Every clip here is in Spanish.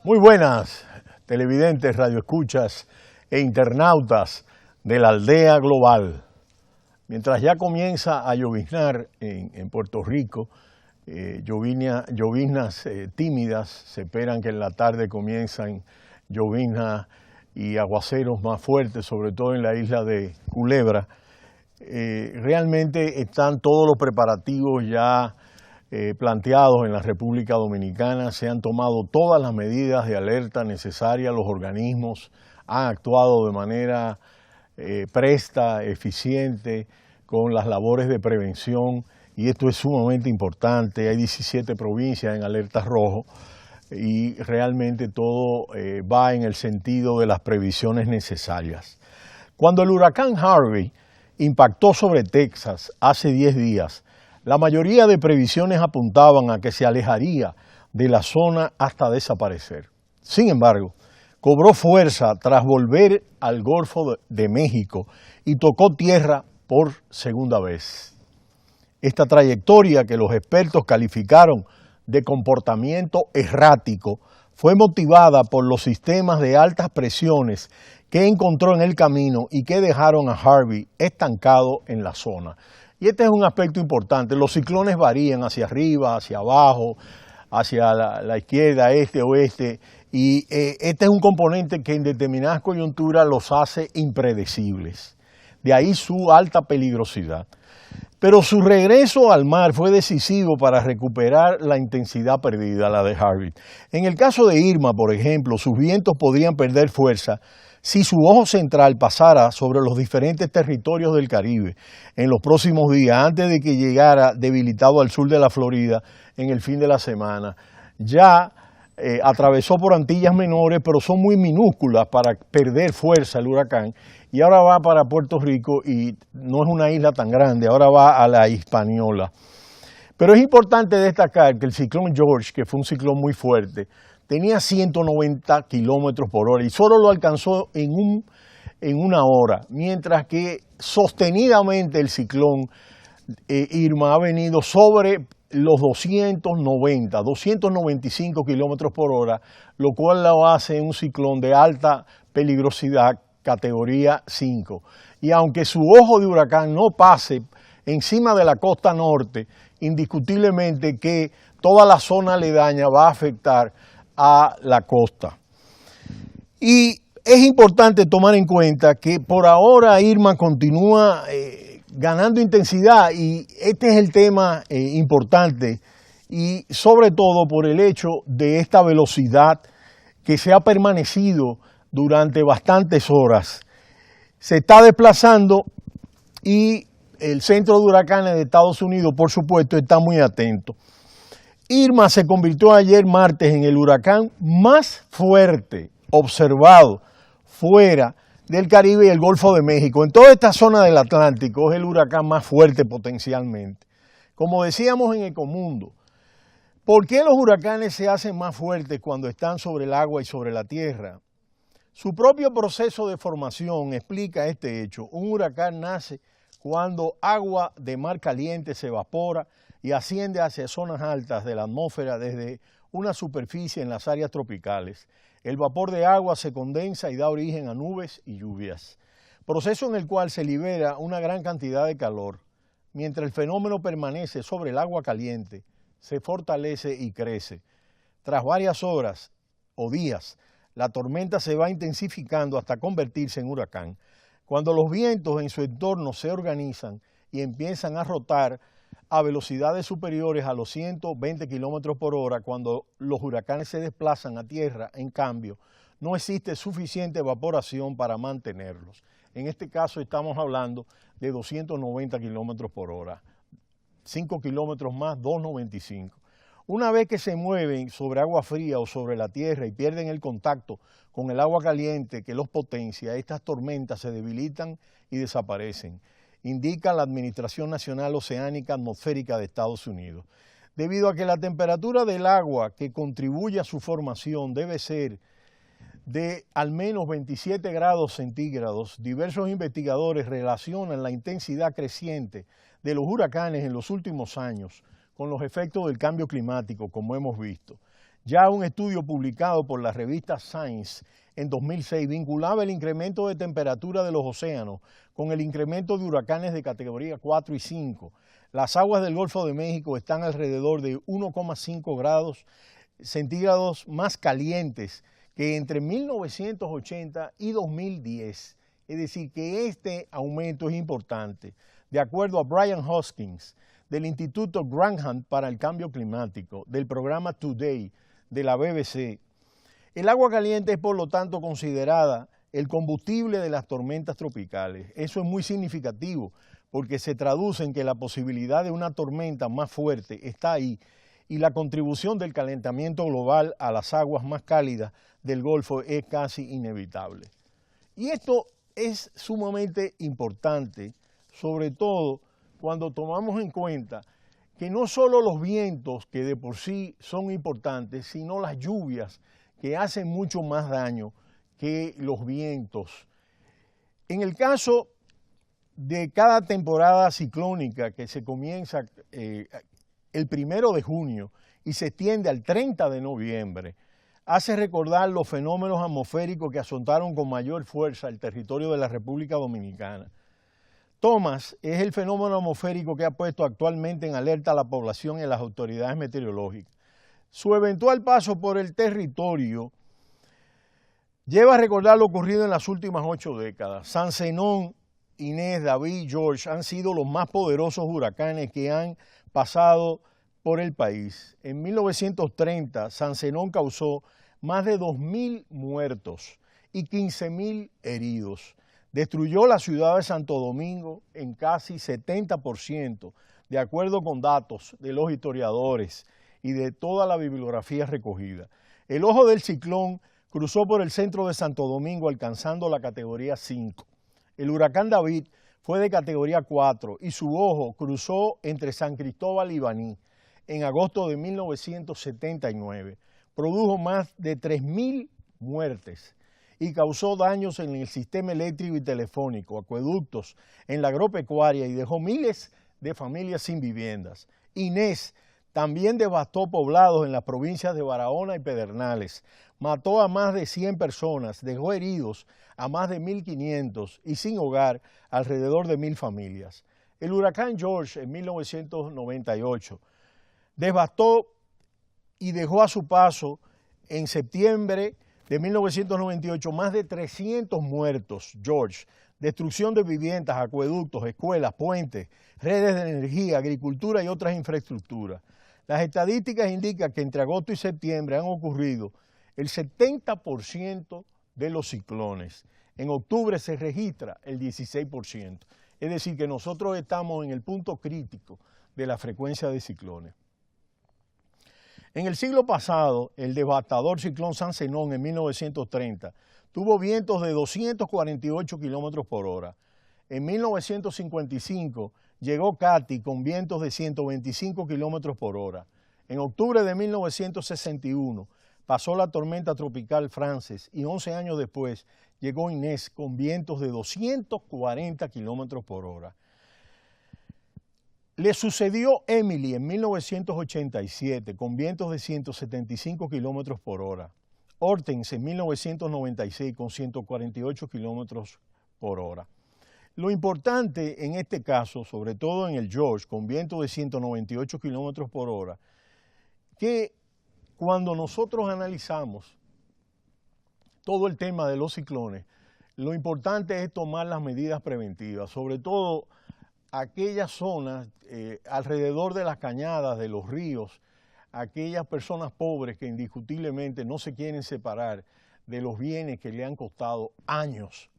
Muy buenas, televidentes, radioescuchas e internautas de la aldea global. Mientras ya comienza a lloviznar en Puerto Rico, lloviznas tímidas, se esperan que en la tarde comienzan lloviznas y aguaceros más fuertes, sobre todo en la isla de Culebra. Realmente están todos los preparativos ya planteados en la República Dominicana, se han tomado todas las medidas de alerta necesarias, los organismos han actuado de manera presta, eficiente, con las labores de prevención, y esto es sumamente importante. Hay 17 provincias en alerta rojo y realmente todo va en el sentido de las previsiones necesarias. Cuando el huracán Harvey impactó sobre Texas hace 10 días, la mayoría de previsiones apuntaban a que se alejaría de la zona hasta desaparecer. Sin embargo, cobró fuerza tras volver al Golfo de México y tocó tierra por segunda vez. Esta trayectoria, que los expertos calificaron de comportamiento errático, fue motivada por los sistemas de altas presiones que encontró en el camino y que dejaron a Harvey estancado en la zona. Y este es un aspecto importante. Los ciclones varían hacia arriba, hacia abajo, hacia la izquierda, este, oeste, y este es un componente que en determinadas coyunturas los hace impredecibles. De ahí su alta peligrosidad. Pero su regreso al mar fue decisivo para recuperar la intensidad perdida, la de Harvey. En el caso de Irma, por ejemplo, sus vientos podrían perder fuerza si su ojo central pasara sobre los diferentes territorios del Caribe en los próximos días, antes de que llegara debilitado al sur de la Florida en el fin de la semana. Ya atravesó por Antillas Menores, pero son muy minúsculas para perder fuerza el huracán, y ahora va para Puerto Rico y no es una isla tan grande, ahora va a la Hispaniola. Pero es importante destacar que el ciclón George, que fue un ciclón muy fuerte, tenía 190 kilómetros por hora y solo lo alcanzó en una hora, mientras que sostenidamente el ciclón Irma ha venido sobre los 295 kilómetros por hora, lo cual lo hace un ciclón de alta peligrosidad, categoría 5. Y aunque su ojo de huracán no pase encima de la costa norte, indiscutiblemente que toda la zona aledaña va a afectar a la costa. Y es importante tomar en cuenta que por ahora Irma continúa ganando intensidad, y este es el tema importante, y sobre todo por el hecho de esta velocidad que se ha permanecido durante bastantes horas. Se está desplazando y el Centro de Huracanes de Estados Unidos, por supuesto, está muy atento. Irma se convirtió ayer martes en el huracán más fuerte observado fuera del Caribe y el Golfo de México. En toda esta zona del Atlántico es el huracán más fuerte potencialmente. Como decíamos en Ecomundo, ¿por qué los huracanes se hacen más fuertes cuando están sobre el agua y sobre la tierra? Su propio proceso de formación explica este hecho. Un huracán nace cuando agua de mar caliente se evapora y asciende hacia zonas altas de la atmósfera desde una superficie en las áreas tropicales. El vapor de agua se condensa y da origen a nubes y lluvias, proceso en el cual se libera una gran cantidad de calor. Mientras el fenómeno permanece sobre el agua caliente, se fortalece y crece. Tras varias horas o días, la tormenta se va intensificando hasta convertirse en huracán. Cuando los vientos en su entorno se organizan y empiezan a rotar a velocidades superiores a los 120 kilómetros por hora, cuando los huracanes se desplazan a tierra, en cambio, no existe suficiente evaporación para mantenerlos. En este caso estamos hablando de 290 kilómetros por hora, 5 kilómetros más, 295. Una vez que se mueven sobre agua fría o sobre la tierra y pierden el contacto con el agua caliente que los potencia, estas tormentas se debilitan y desaparecen, indica la Administración Nacional Oceánica Atmosférica de Estados Unidos. Debido a que la temperatura del agua que contribuye a su formación debe ser de al menos 27 grados centígrados, diversos investigadores relacionan la intensidad creciente de los huracanes en los últimos años con los efectos del cambio climático, como hemos visto. Ya un estudio publicado por la revista Science en 2006 vinculaba el incremento de temperatura de los océanos con el incremento de huracanes de categoría 4 y 5. Las aguas del Golfo de México están alrededor de 1,5 grados centígrados más calientes que entre 1980 y 2010. Es decir, que este aumento es importante. De acuerdo a Brian Hoskins, del Instituto Grantham para el Cambio Climático, del programa Today de la BBC, el agua caliente es por lo tanto considerada el combustible de las tormentas tropicales. Eso es muy significativo porque se traduce en que la posibilidad de una tormenta más fuerte está ahí y la contribución del calentamiento global a las aguas más cálidas del Golfo es casi inevitable. Y esto es sumamente importante, sobre todo cuando tomamos en cuenta que no solo los vientos, que de por sí son importantes, sino las lluvias, que hacen mucho más daño que los vientos. En el caso de cada temporada ciclónica que se comienza el 1 de junio y se extiende al 30 de noviembre, hace recordar los fenómenos atmosféricos que azotaron con mayor fuerza el territorio de la República Dominicana. Thomas es el fenómeno atmosférico que ha puesto actualmente en alerta a la población y a las autoridades meteorológicas. Su eventual paso por el territorio lleva a recordar lo ocurrido en las últimas 8 décadas. San Zenón, Inés, David, George han sido los más poderosos huracanes que han pasado por el país. En 1930, San Zenón causó más de 2.000 muertos y 15.000 heridos. Destruyó la ciudad de Santo Domingo en casi 70%, de acuerdo con datos de los historiadores y de toda la bibliografía recogida. El ojo del ciclón cruzó por el centro de Santo Domingo alcanzando la categoría 5. El huracán David fue de categoría 4 y su ojo cruzó entre San Cristóbal y Baní en agosto de 1979. Produjo más de 3.000 muertes y causó daños en el sistema eléctrico y telefónico, acueductos, en la agropecuaria y dejó miles de familias sin viviendas. Inés también devastó poblados en las provincias de Barahona y Pedernales, mató a más de 100 personas, dejó heridos a más de 1.500 y sin hogar alrededor de 1.000 familias. El huracán George en 1998 devastó y dejó a su paso en septiembre de 1998 más de 300 muertos, George, destrucción de viviendas, acueductos, escuelas, puentes, redes de energía, agricultura y otras infraestructuras. Las estadísticas indican que entre agosto y septiembre han ocurrido el 70% de los ciclones. En octubre se registra el 16%. Es decir, que nosotros estamos en el punto crítico de la frecuencia de ciclones. En el siglo pasado, el devastador ciclón San Zenón en 1930 tuvo vientos de 248 kilómetros por hora. En 1955 llegó Katy con vientos de 125 kilómetros por hora. En octubre de 1961 pasó la tormenta tropical Frances y 11 años después llegó Inés con vientos de 240 kilómetros por hora. Le sucedió Emily en 1987 con vientos de 175 kilómetros por hora. Hortense en 1996 con 148 kilómetros por hora. Lo importante en este caso, sobre todo en el George, con vientos de 198 kilómetros por hora, que cuando nosotros analizamos todo el tema de los ciclones, lo importante es tomar las medidas preventivas, sobre todo aquellas zonas alrededor de las cañadas, de los ríos, aquellas personas pobres que indiscutiblemente no se quieren separar de los bienes que le han costado años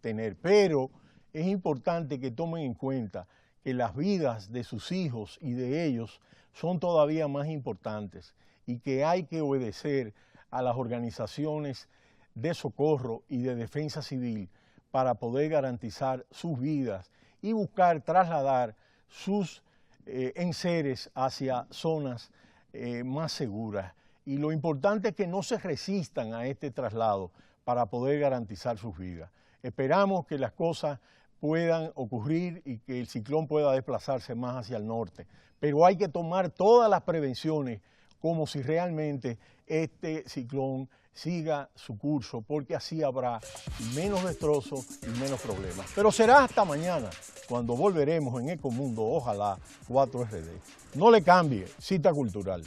tener. Pero es importante que tomen en cuenta que las vidas de sus hijos y de ellos son todavía más importantes y que hay que obedecer a las organizaciones de socorro y de defensa civil para poder garantizar sus vidas y buscar trasladar sus enseres hacia zonas más seguras. Y lo importante es que no se resistan a este traslado para poder garantizar sus vidas. Esperamos que las cosas puedan ocurrir y que el ciclón pueda desplazarse más hacia el norte, pero hay que tomar todas las prevenciones como si realmente este ciclón siga su curso, porque así habrá menos destrozos y menos problemas. Pero será hasta mañana, cuando volveremos en Ecomundo, ojalá 4RD. No le cambie, cita cultural.